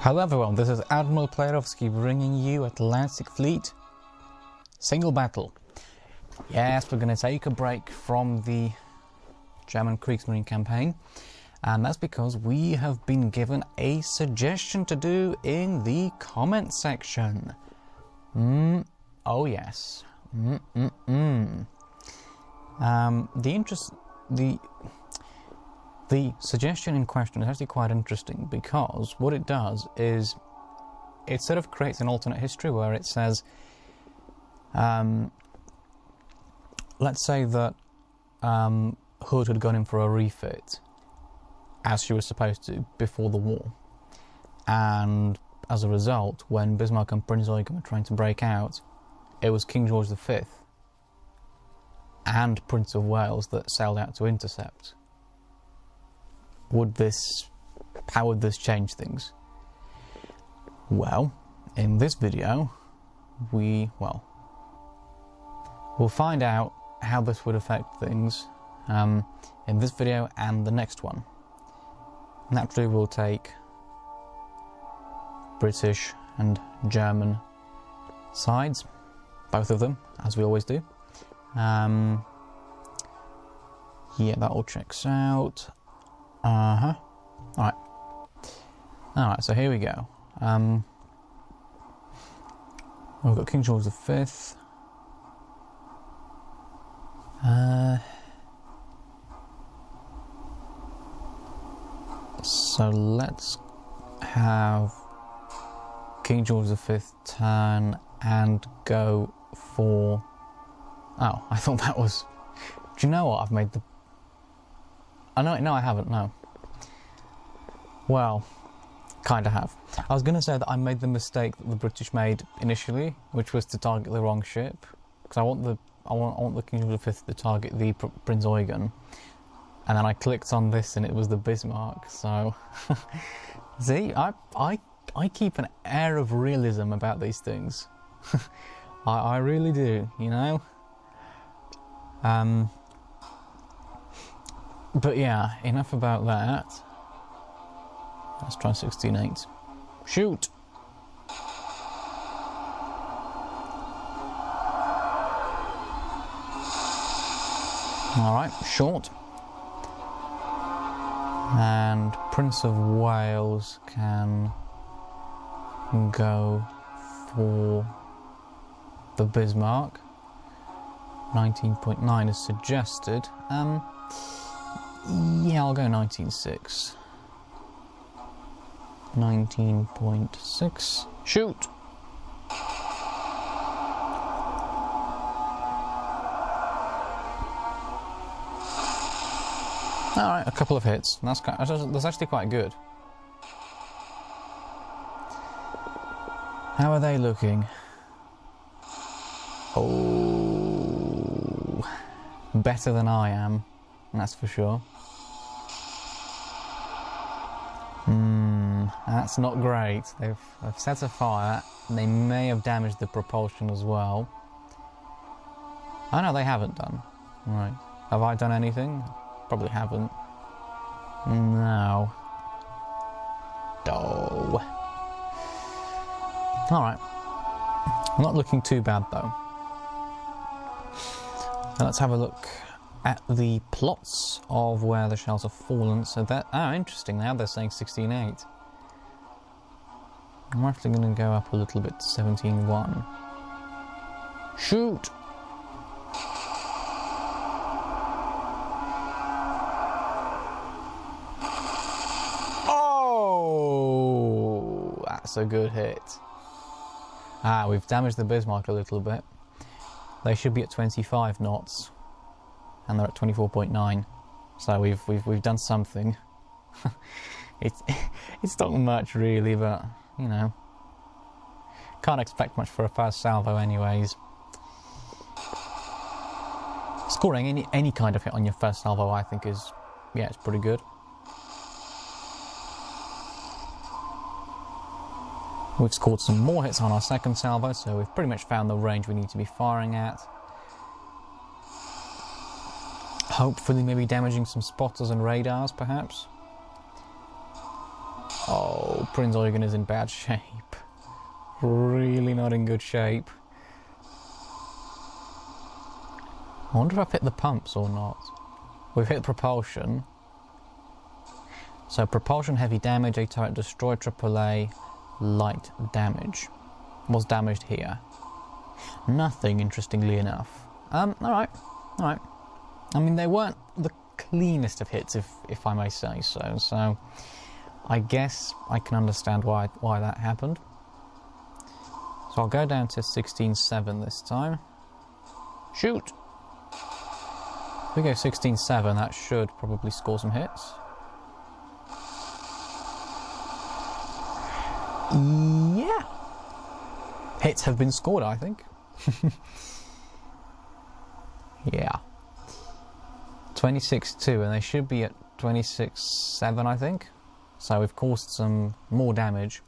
Hello everyone, this is Admiral bringing you Atlantic Fleet single battle. Yes, we're going to take a break from the German Kriegsmarine campaign, and that's because we have been given a suggestion to do in the comment section. Oh yes. The suggestion in question is actually quite interesting, because what it does is it sort of creates an alternate history where it says, let's say that Hood had gone in for a refit, as she was supposed to, before the war. And as a result, when Bismarck and Prince Eugen were trying to break out, it was King George V and Prince of Wales that sailed out to intercept. How would this change things? Well, in this video, we'll find out how this would affect things in this video and the next one. Naturally, we'll take British and German sides, both of them, as we always do. Yeah, that all checks out. Alright, so here we go. We've got King George V. So let's have King George V turn and go for... Oh, I thought that was... Do you know what? I've made the... Oh, no, I haven't, no. Well, kind of have. I was going to say that I made the mistake that the British made initially, which was to target the wrong ship, because I want the King George V to target the Prince Eugen, and then I clicked on this and it was the Bismarck. So, see, I keep an air of realism about these things. I really do, you know. But yeah, enough about that. Let's try 16-8. Shoot! Alright, short. And Prince of Wales can go for the Bismarck. 19.9 is suggested. Yeah, I'll go 19.6. 19.6. Shoot! Alright, a couple of hits. That's actually quite good. How are they looking? Oh, better than I am, that's for sure. That's not great. They've set a fire, and they may have damaged the propulsion as well. Oh no, they haven't done. Right. Have I done anything? Probably haven't. No. Oh. Alright. Not looking too bad though. Now let's have a look at the plots of where the shells have fallen. So that, interesting, now they're saying 16.8. I'm actually going to go up a little bit to 17.1. Shoot! Oh! That's a good hit. We've damaged the Bismarck a little bit. They should be at 25 knots. And they're at 24.9, so we've done something. It's not much really, but you know, can't expect much for a first salvo, anyways. Scoring any kind of hit on your first salvo, I think, is it's pretty good. We've scored some more hits on our second salvo, so we've pretty much found the range we need to be firing at. Hopefully maybe damaging some spotters and radars, perhaps. Oh, Prince Eugen is in bad shape. Really not in good shape. I wonder if I've hit the pumps or not. We've hit propulsion. So propulsion, heavy damage, A turret destroyed, AAA, light damage. What's damaged here? Nothing, interestingly enough. Alright. I mean, they weren't the cleanest of hits, if I may say so. So, I guess I can understand why that happened. So I'll go down to 16.7 this time. Shoot! If we go 16.7, that should probably score some hits. Yeah! Hits have been scored, I think. Yeah. 26.2, and they should be at 26.7, I think. So we've caused some more damage.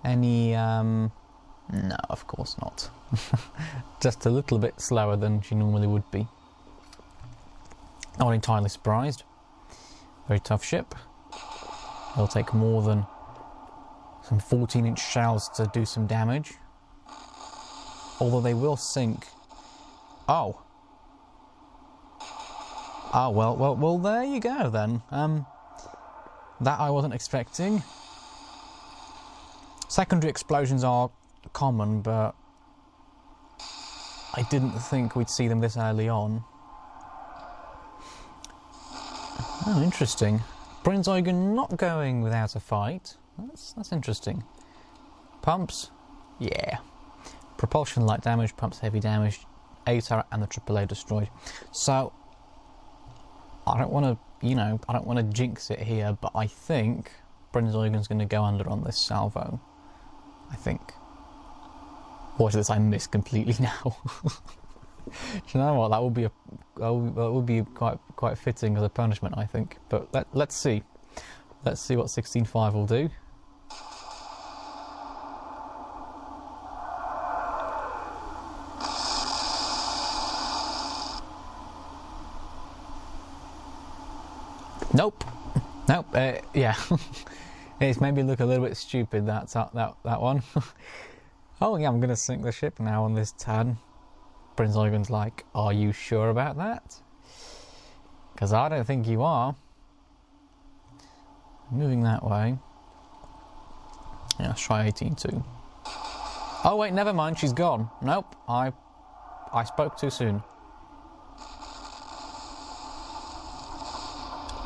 Any, no, of course not. Just a little bit slower than she normally would be. Not entirely surprised. Very tough ship. It'll take more than some 14-inch shells to do some damage. Although they will sink. Oh. Oh, well, there you go then. That I wasn't expecting. Secondary explosions are common, but I didn't think we'd see them this early on. Oh, interesting. Prince Eugen not going without a fight. That's interesting. Pumps? Yeah. Propulsion, light damage, pumps, heavy damage, A turret and the AAA destroyed. So, I don't want to, jinx it here, but I think Prince Eugen's going to go under on this salvo. I think. Watch this, I missed completely now. Do you know what? That would be quite fitting as a punishment, I think. But let's see. Let's see what 16.5 will do. Nope. Yeah. It's made me look a little bit stupid. That one. Oh yeah, I'm gonna sink the ship now on this turn. Prince Eugen's like, "Are you sure about that?" Because I don't think you are. Moving that way. Yeah, let's try 18.2. Oh wait, never mind. She's gone. Nope. I spoke too soon.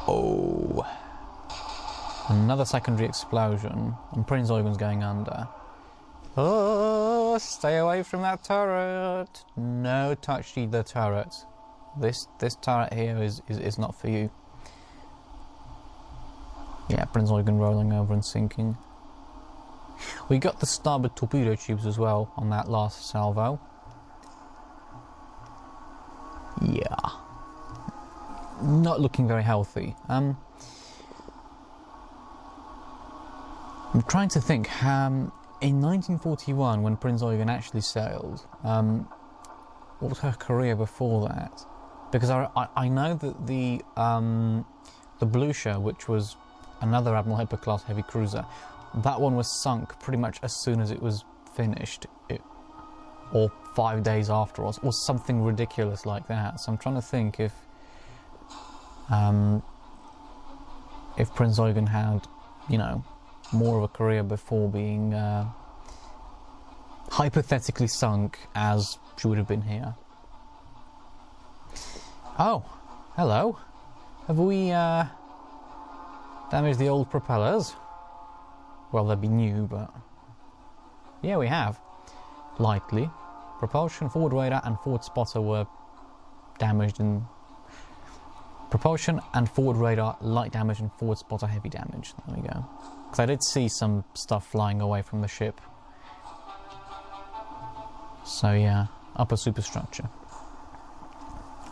Oh. Another secondary explosion, and Prince Eugen's going under. Oh, stay away from that turret! No, touch the turret. This turret here is not for you. Yeah, Prince Eugen rolling over and sinking. We got the starboard torpedo tubes as well on that last salvo. Yeah. Not looking very healthy. I'm trying to think. In 1941, when Prince Eugen actually sailed, what was her career before that? Because I know that the Blucher, which was another Admiral Hyper-class heavy cruiser, that one was sunk pretty much as soon as it was finished, or 5 days after, or something ridiculous like that. So I'm trying to think if Prince Eugen had, more of a career before being hypothetically sunk as she would have been here. Oh, hello. Have we damaged the old propellers? Well, they'd be new, but yeah, we have. Lightly. Propulsion, forward radar and forward spotter were damaged in propulsion and forward radar, light damage, and forward spotter, heavy damage. There we go. Because I did see some stuff flying away from the ship. So yeah, upper superstructure.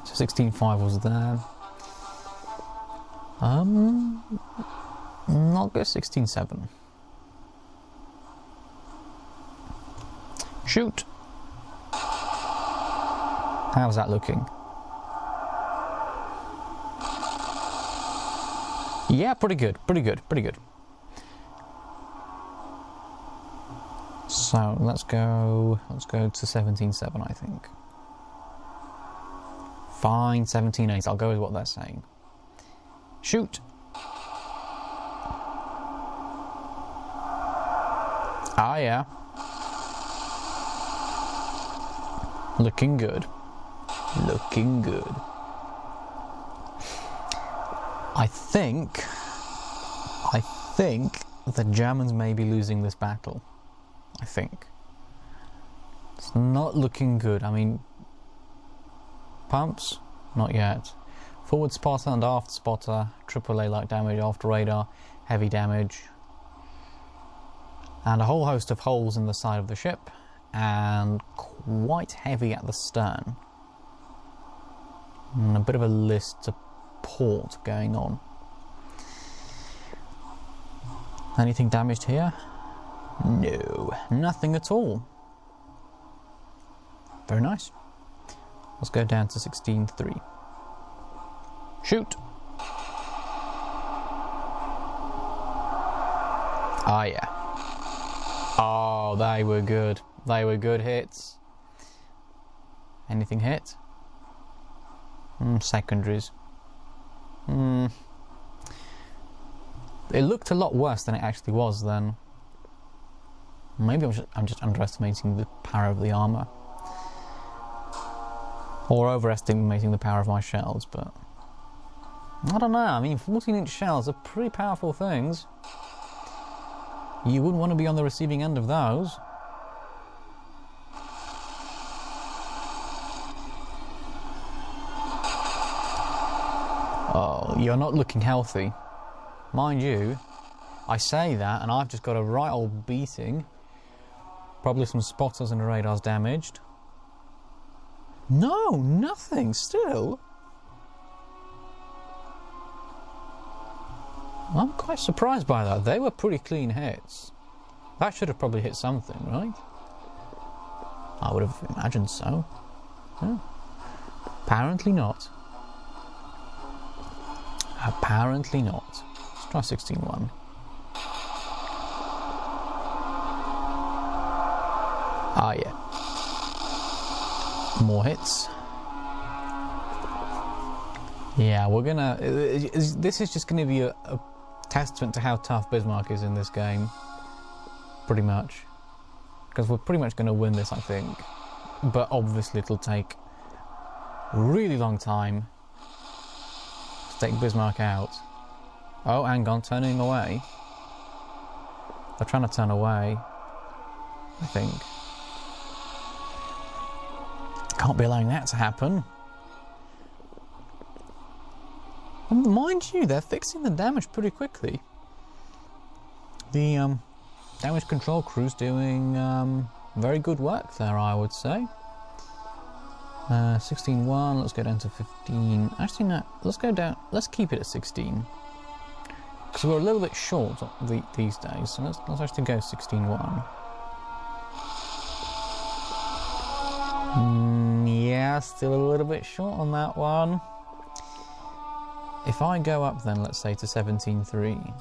So 16.5 was there. I'll go 16.7. Shoot! How's that looking? Yeah, pretty good. So let's go to 17.7, I think. Fine, 17.8. I'll go with what they're saying. Shoot. Ah, yeah. Looking good. Looking good. I think the Germans may be losing this battle. I think. It's not looking good. I mean, pumps? Not yet. Forward spotter and aft spotter, AAA light damage, after radar, heavy damage. And a whole host of holes in the side of the ship, and quite heavy at the stern. And a bit of a list to port going on. Anything damaged here? No, nothing at all. Very nice. Let's go down to 16.3. Shoot! Ah, yeah. Oh, they were good. They were good hits. Anything hit? Secondaries. It looked a lot worse than it actually was then. Maybe I'm just underestimating the power of the armour. Or overestimating the power of my shells, but... I don't know, I mean 14-inch shells are pretty powerful things. You wouldn't want to be on the receiving end of those. Oh, you're not looking healthy. Mind you, I say that and I've just got a right old beating. Probably some spotters and radars damaged. No, nothing still. I'm quite surprised by that. They were pretty clean hits. That should have probably hit something, right? I would have imagined so. Yeah. Apparently not. Apparently not. Let's try 16.1. Ah, yeah. More hits. Yeah, we're gonna... This is just gonna be a testament to how tough Bismarck is in this game. Pretty much. Because we're pretty much gonna win this, I think. But obviously it'll take a really long time to take Bismarck out. Oh, hang on, turning away. They're trying to turn away, I think. Can't be allowing that to happen. And mind you, they're fixing the damage pretty quickly. The damage control crew's doing very good work there, I would say. 16.1, let's go down to 15. Actually, no, let's go down, let's keep it at 16. Because we're a little bit short these days, so let's actually go 16.1. Yeah, still a little bit short on that one. If I go up then, let's say to 17.3,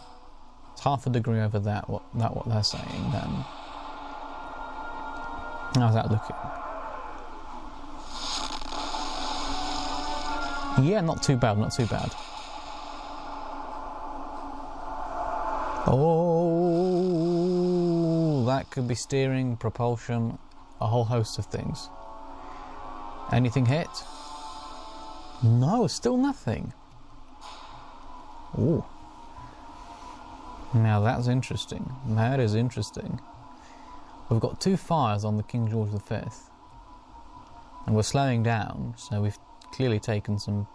it's half a degree over that what they're saying then. How's that looking? Yeah, not too bad, not too bad. Oh, that could be steering, propulsion, a whole host of things. Anything hit? No, still nothing. Ooh. Now that's interesting. That is interesting. We've got 2 fires on the King George V. And we're slowing down, so we've clearly taken some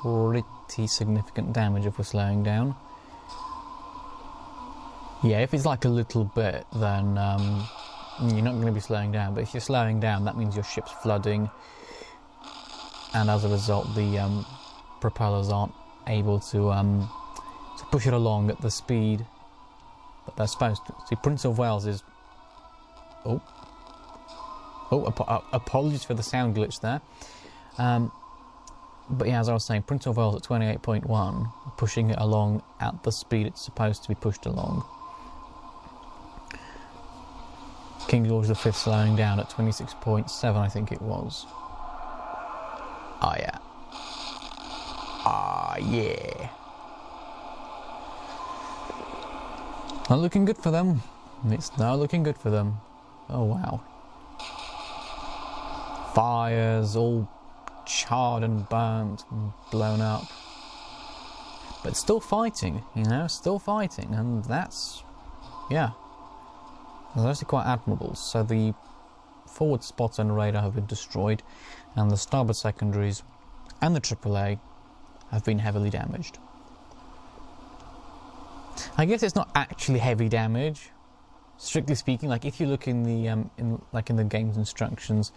pretty significant damage if we're slowing down. Yeah, if it's like a little bit, then you're not going to be slowing down. But if you're slowing down, that means your ship's flooding. And as a result, the propellers aren't able to push it along at the speed that they're supposed to. See, Prince of Wales is... apologies for the sound glitch there. But yeah, as I was saying, Prince of Wales at 28.1, pushing it along at the speed it's supposed to be pushed along. King George V slowing down at 26.7, I think it was. Oh yeah. Ah yeah. Not looking good for them. It's not looking good for them. Oh wow. Fires all charred and burnt and blown up. But still fighting, you know, still fighting, and that's, yeah. That's actually quite admirable. So the forward spotter and radar have been destroyed, and the starboard secondaries and the AAA have been heavily damaged. I guess it's not actually heavy damage, strictly speaking. Like if you look in the in the game's instructions,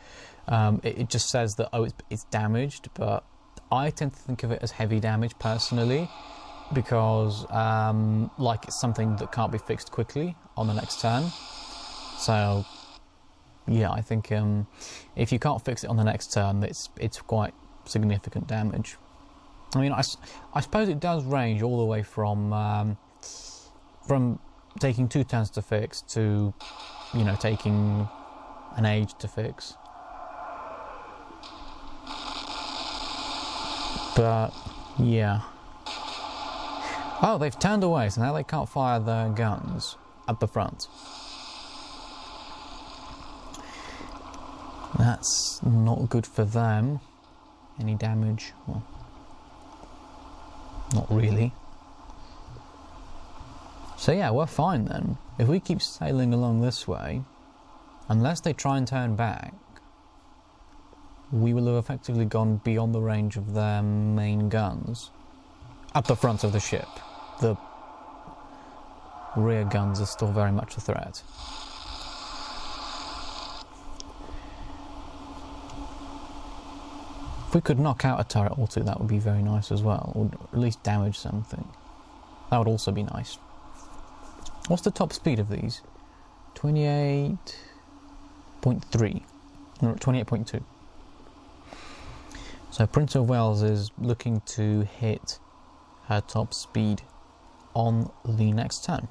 it just says that it's damaged, but I tend to think of it as heavy damage personally, because like it's something that can't be fixed quickly on the next turn. So yeah, I think if you can't fix it on the next turn, it's quite significant damage. I mean, I suppose it does range all the way from taking 2 turns to fix to, you know, taking an age to fix. But yeah. Oh, they've turned away, so now they can't fire their guns at the front. That's not good for them. Any damage? Well, not really. So yeah, we're fine then. If we keep sailing along this way, unless they try and turn back, we will have effectively gone beyond the range of their main guns at the front of the ship. The rear guns are still very much a threat. If we could knock out a turret or two, that would be very nice as well, or at least damage something. That would also be nice. What's the top speed of these? 28.3. No, 28.2. So Prince of Wales is looking to hit her top speed on the next turn.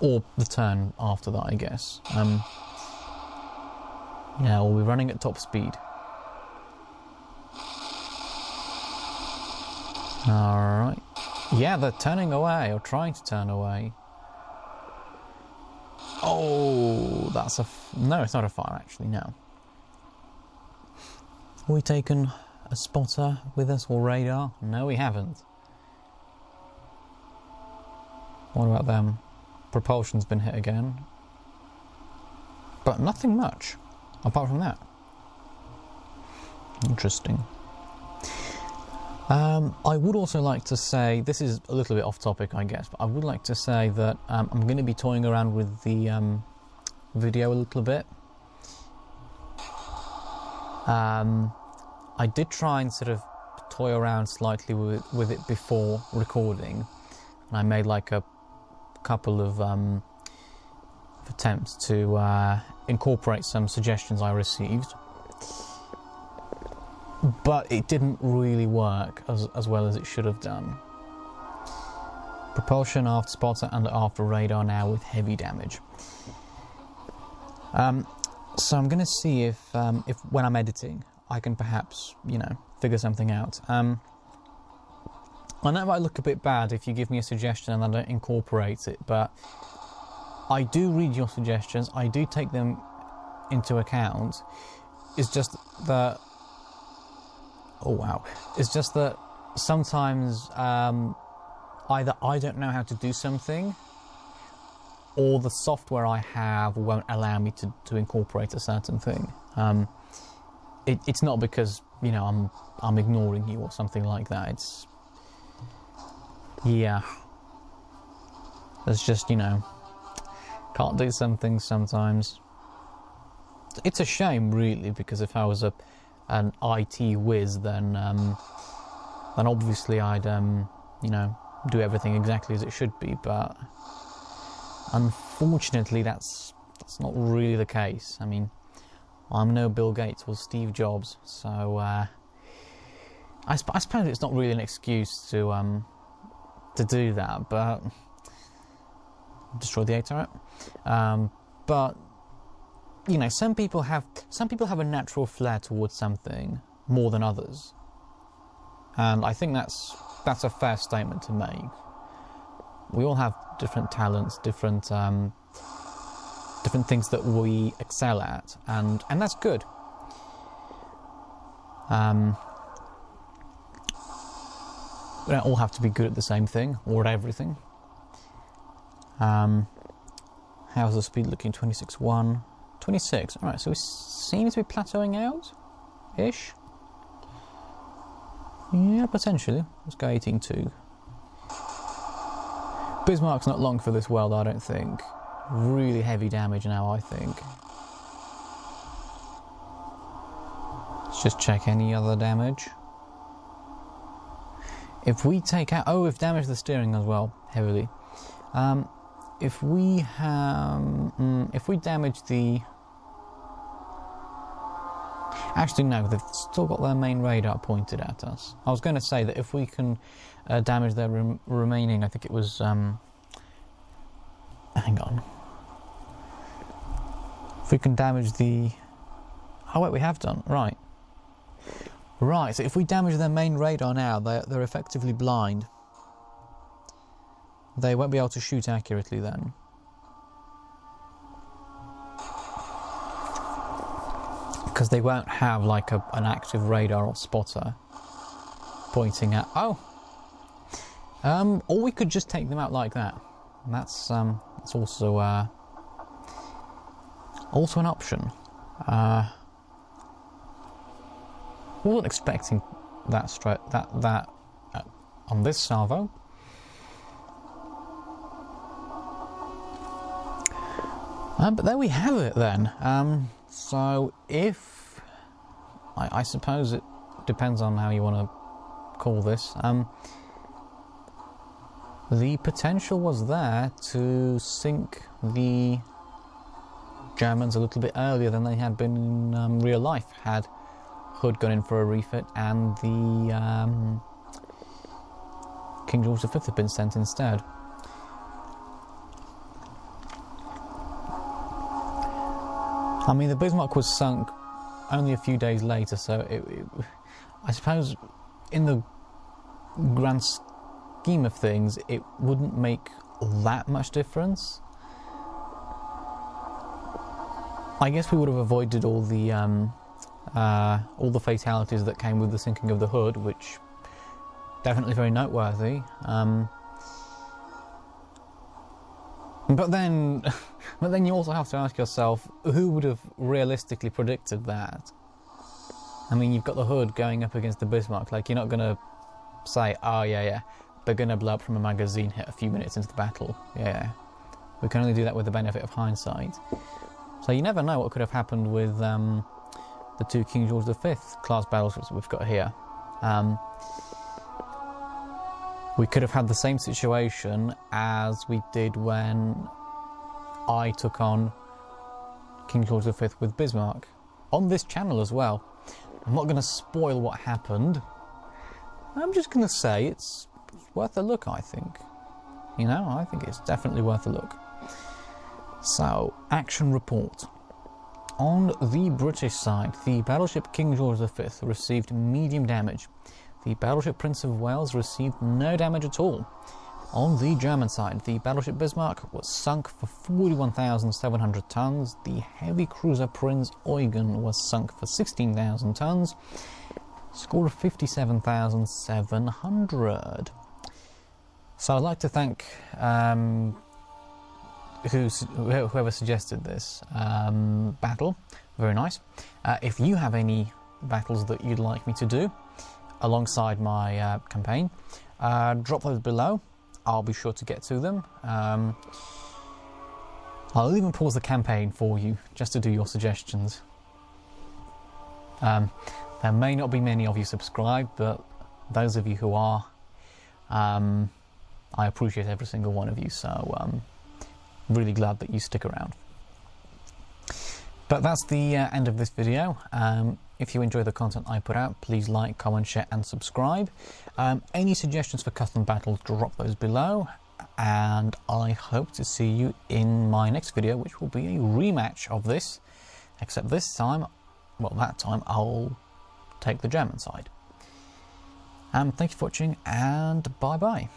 Or the turn after that, I guess. Yeah, we'll be running at top speed. Alright. Yeah, they're turning away, or trying to turn away. Oh, that's a... no, it's not a fire, actually, no. Have we taken a spotter with us, or radar? No, we haven't. What about them? Propulsion's been hit again. But nothing much, apart from that. Interesting. I would also like to say, this is a little bit off topic I guess, but I would like to say that I'm going to be toying around with the video a little bit. I did try and sort of toy around slightly with it before recording, and I made like a couple of attempts to incorporate some suggestions I received. But it didn't really work as well as it should have done. Propulsion, aft spotter and aft radar now with heavy damage. So I'm going to see if when I'm editing I can perhaps, you know, figure something out. I know it might look a bit bad if you give me a suggestion and I don't incorporate it, but I do read your suggestions, I do take them into account. It's just that... oh wow. It's just that sometimes either I don't know how to do something, or the software I have won't allow me to incorporate a certain thing. It's not because, you know, I'm ignoring you or something like that. It's... yeah. It's just, you know, can't do some things sometimes. It's a shame, really, because if I was an IT whiz, then obviously I'd you know, do everything exactly as it should be, but unfortunately that's not really the case. I mean, I'm no Bill Gates or Steve Jobs, so I suppose it's not really an excuse to do that, but destroy the A turret. But you know, some people have a natural flair towards something more than others, and I think that's a fair statement to make. We all have different talents, different things that we excel at, and that's good. We don't all have to be good at the same thing or at everything. How's the speed looking? 26.1. 26. Alright, so we seem to be plateauing out ish. Yeah, potentially. Let's go 18.2. Bismarck's not long for this world, I don't think. Really heavy damage now, I think. Let's just check any other damage. If we take out... Oh, we've damaged the steering as well, heavily. If we damage the... Actually, no, they've still got their main radar pointed at us. I was going to say that if we can damage their remaining... I think it was... hang on. If we can damage the... Oh, wait, we have done. Right. Right, so if we damage their main radar now, they're effectively blind. They won't be able to shoot accurately then. Because they won't have like an active radar or spotter pointing at... Oh! Or we could just take them out like that. And that's also an option. Wasn't expecting that straight on this salvo. But there we have it then. So if I suppose it depends on how you want to call this. The potential was there to sink the Germans a little bit earlier than they had been in real life, had Hood gone in for a refit and the King George V had been sent instead. I mean, the Bismarck was sunk only a few days later, so I suppose in the grand scheme of things, it wouldn't make that much difference. I guess we would have avoided all the fatalities that came with the sinking of the Hood, which definitely very noteworthy. But then you also have to ask yourself, who would have realistically predicted that? I mean, you've got the Hood going up against the Bismarck. Like, you're not going to say, oh yeah, they're going to blow up from a magazine hit a few minutes into the battle. Yeah, we can only do that with the benefit of hindsight. So you never know what could have happened with the two King George V class battleships we've got here. We could have had the same situation as we did when I took on King George V with Bismarck. On this channel as well. I'm not going to spoil what happened. I'm just going to say it's worth a look, I think. You know, I think it's definitely worth a look. So, action report. On the British side, the battleship King George V received medium damage. The battleship Prince of Wales received no damage at all. On the German side, the battleship Bismarck was sunk for 41,700 tons. The heavy cruiser Prinz Eugen was sunk for 16,000 tons. Score of 57,700. So I'd like to thank whoever suggested this battle. Very nice. If you have any battles that you'd like me to do alongside my campaign, drop those below. I'll be sure to get to them. I'll even pause the campaign for you just to do your suggestions. There may not be many of you subscribed, but those of you who are, I appreciate every single one of you, so really glad that you stick around. But that's the end of this video. If you enjoy the content I put out, please like, comment, share and subscribe. Any suggestions for custom battles, drop those below. and I hope to see you in my next video, which will be a rematch of this, except this time, well, that time I'll take the German side. Thank you for watching, and bye bye.